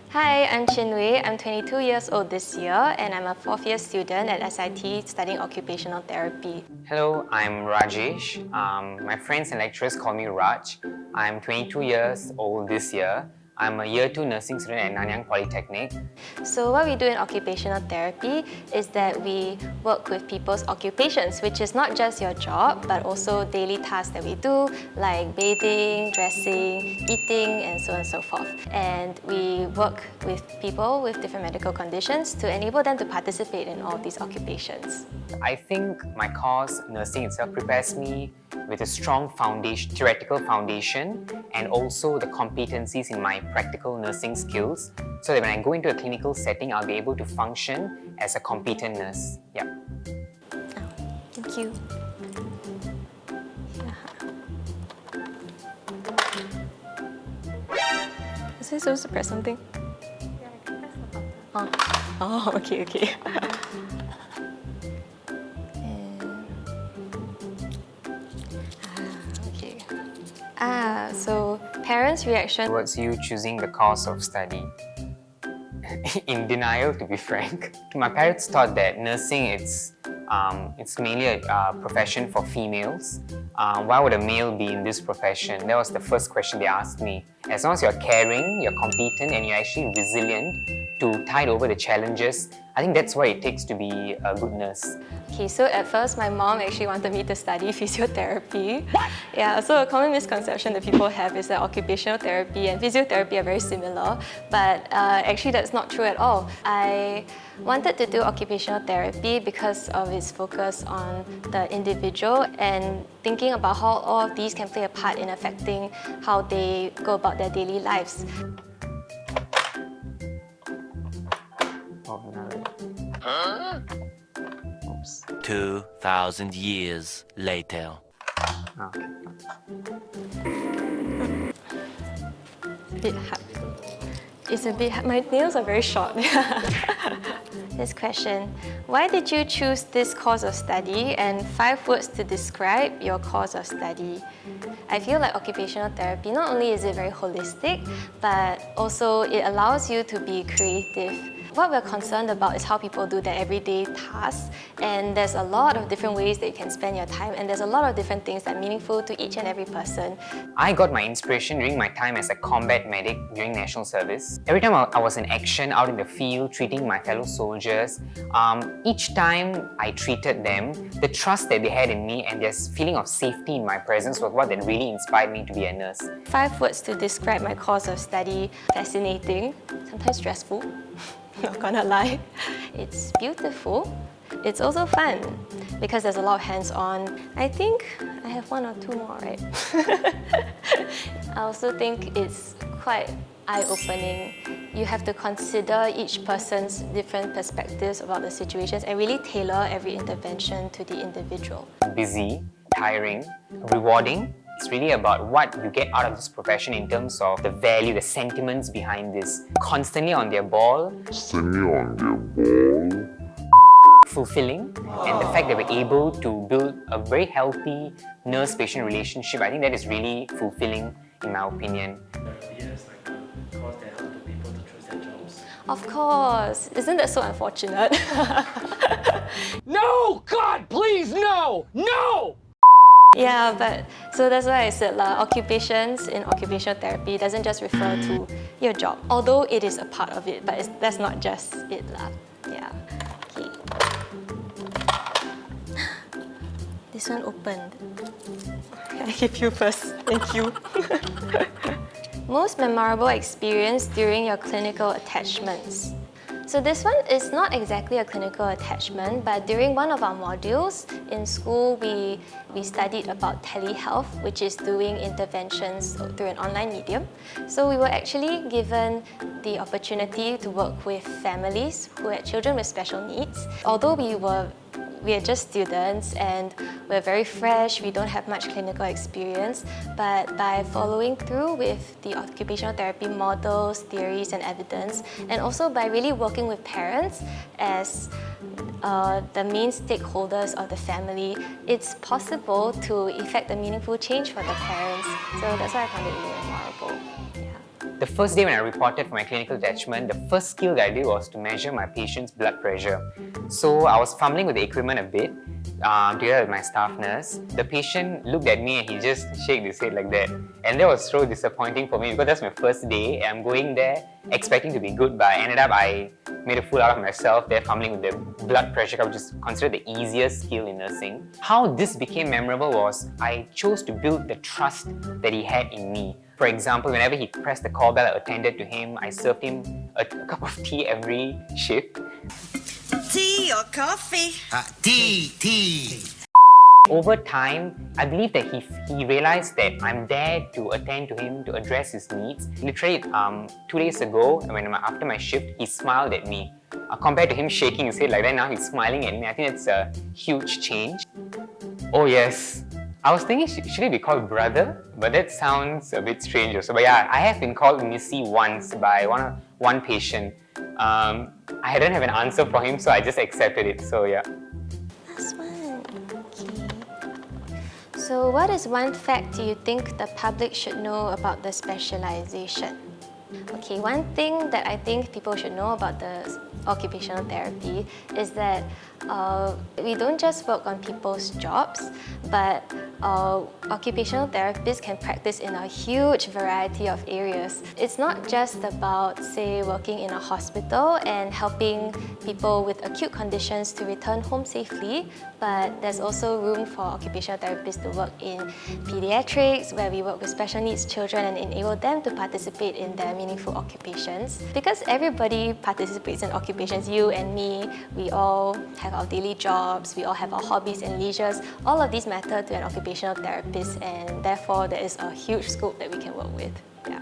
Hi, I'm Wei. I'm 22 years old this year and I'm a 4th year student at SIT studying occupational therapy. Hello, I'm Rajesh. My friends and lecturers call me Raj. I'm 22 years old this year. I'm a year 2 nursing student at Nanyang Polytechnic. So what we do in occupational therapy is that we work with people's occupations, which is not just your job, but also daily tasks that we do, like bathing, dressing, eating, and so on and so forth. And we work with people with different medical conditions to enable them to participate in all of these occupations. I think my course, nursing itself, prepares me with a strong foundation, theoretical foundation, and also the competencies in my practical nursing skills, so that when I go into a clinical setting, I'll be able to function as a competent nurse. Yeah. Thank you. Was I supposed to press something? Yeah, I can press the button. Oh, okay. So parents' reaction Towards you choosing the course of study. In denial, to be frank. My parents thought that nursing it's mainly a profession for females. Why would a male be in this profession? That was the first question they asked me. As long as you're caring, you're competent, and you're actually resilient to tide over the challenges, I think that's what it takes to be a good nurse. Okay, so at first my mom actually wanted me to study physiotherapy. Yeah, so a common misconception that people have is that occupational therapy and physiotherapy are very similar, but actually that's not true at all. I wanted to do occupational therapy because of its focus on the individual and thinking about how all of these can play a part in affecting how they go about their daily lives. Oh, no. Oops. 2,000 years later. Okay. Bit hard. It's a bit hard. My nails are very short. This question: why did you choose this course of study, and 5 words to describe your course of study? I feel like occupational therapy, not only is it very holistic, but also it allows you to be creative. What we're concerned about is how people do their everyday tasks, and there's a lot of different ways that you can spend your time, and there's a lot of different things that are meaningful to each and every person. I got my inspiration during my time as a combat medic during national service. Every time I was in action, out in the field, treating my fellow soldiers, each time I treated them, the trust that they had in me and their feeling of safety in my presence was what that really inspired me to be a nurse. 5 words to describe my course of study: fascinating, sometimes stressful, not gonna lie. It's beautiful. It's also fun because there's a lot of hands-on. I think I have 1 or 2 more, right? I also think it's quite eye-opening. You have to consider each person's different perspectives about the situations and really tailor every intervention to the individual. Busy, tiring, rewarding. It's really about what you get out of this profession in terms of the value, the sentiments behind this. Constantly on their ball. Fulfilling, and the fact that we're able to build a very healthy nurse-patient relationship, I think that is really fulfilling in my opinion. Yes, like a course that helps people to choose their jobs. Of course! Isn't that so unfortunate? No! God, please, no! No! Yeah, but so that's why I said occupations in occupational therapy doesn't just refer to your job, although it is a part of it, but that's not just it. Yeah. Okay. This one opened. I give you first. Thank you. Most memorable experience during your clinical attachments. So this one is not exactly a clinical attachment, but during one of our modules in school, we studied about telehealth, which is doing interventions through an online medium. So we were actually given the opportunity to work with families who had children with special needs. Although we were we are just students and we're very fresh, we don't have much clinical experience, but by following through with the occupational therapy models, theories and evidence, and also by really working with parents as the main stakeholders of the family, it's possible to effect a meaningful change for the parents. So that's why I found it really memorable. The first day when I reported for my clinical detachment, the first skill that I did was to measure my patient's blood pressure. So I was fumbling with the equipment a bit together with my staff nurse. The patient looked at me and he just shook his head like that. And that was so disappointing for me because that's my first day. I'm going there expecting to be good, but I ended up I made a fool out of myself there fumbling with the blood pressure, which is considered the easiest skill in nursing. How this became memorable was I chose to build the trust that he had in me. For example, whenever he pressed the call bell, I attended to him. I served him a cup of tea every shift. Tea or coffee? Tea. Over time, I believe that he realized that I'm there to attend to him, to address his needs. Literally, 2 days ago, after my shift, he smiled at me. Compared to him shaking his head like that, now he's smiling at me. I think that's a huge change. Oh yes. I was thinking, should he be called brother? But that sounds a bit strange also. But yeah, I have been called Missy once by one patient. I didn't have an answer for him, so I just accepted it. So yeah. Last one. Okay. So what is one fact you think the public should know about the specialisation? Okay, one thing that I think people should know about the occupational therapy is that we don't just work on people's jobs, but occupational therapists can practice in a huge variety of areas. It's not just about, say, working in a hospital and helping people with acute conditions to return home safely, but there's also room for occupational therapists to work in pediatrics, where we work with special needs children and enable them to participate in their meaningful occupations. Because everybody participates in occupations, you and me, we all have our daily jobs, we all have our hobbies and leisures. All of these matter to an occupational therapist, and therefore there is a huge scope that we can work with. Yeah.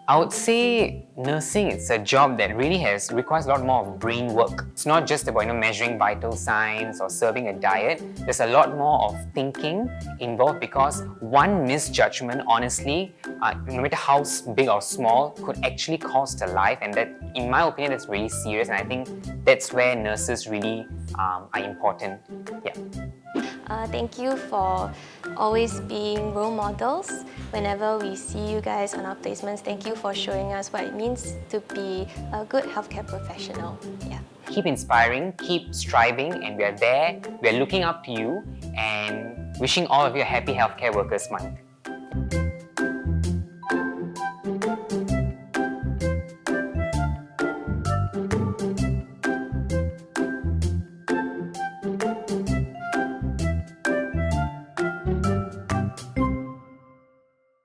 I would say nursing is a job that really requires a lot more of brain work. It's not just about measuring vital signs or serving a diet. There's a lot more of thinking involved because one misjudgment, honestly, no matter how big or small, could actually cost a life, and that, in my opinion, that's really serious. And I think that's where nurses really are important. Yeah. Thank you for always being role models. Whenever we see you guys on our placements, thank you for showing us what it means to be a good healthcare professional. Yeah. Keep inspiring, keep striving, and we are there. We are looking up to you and wishing all of you a happy Healthcare Workers Month.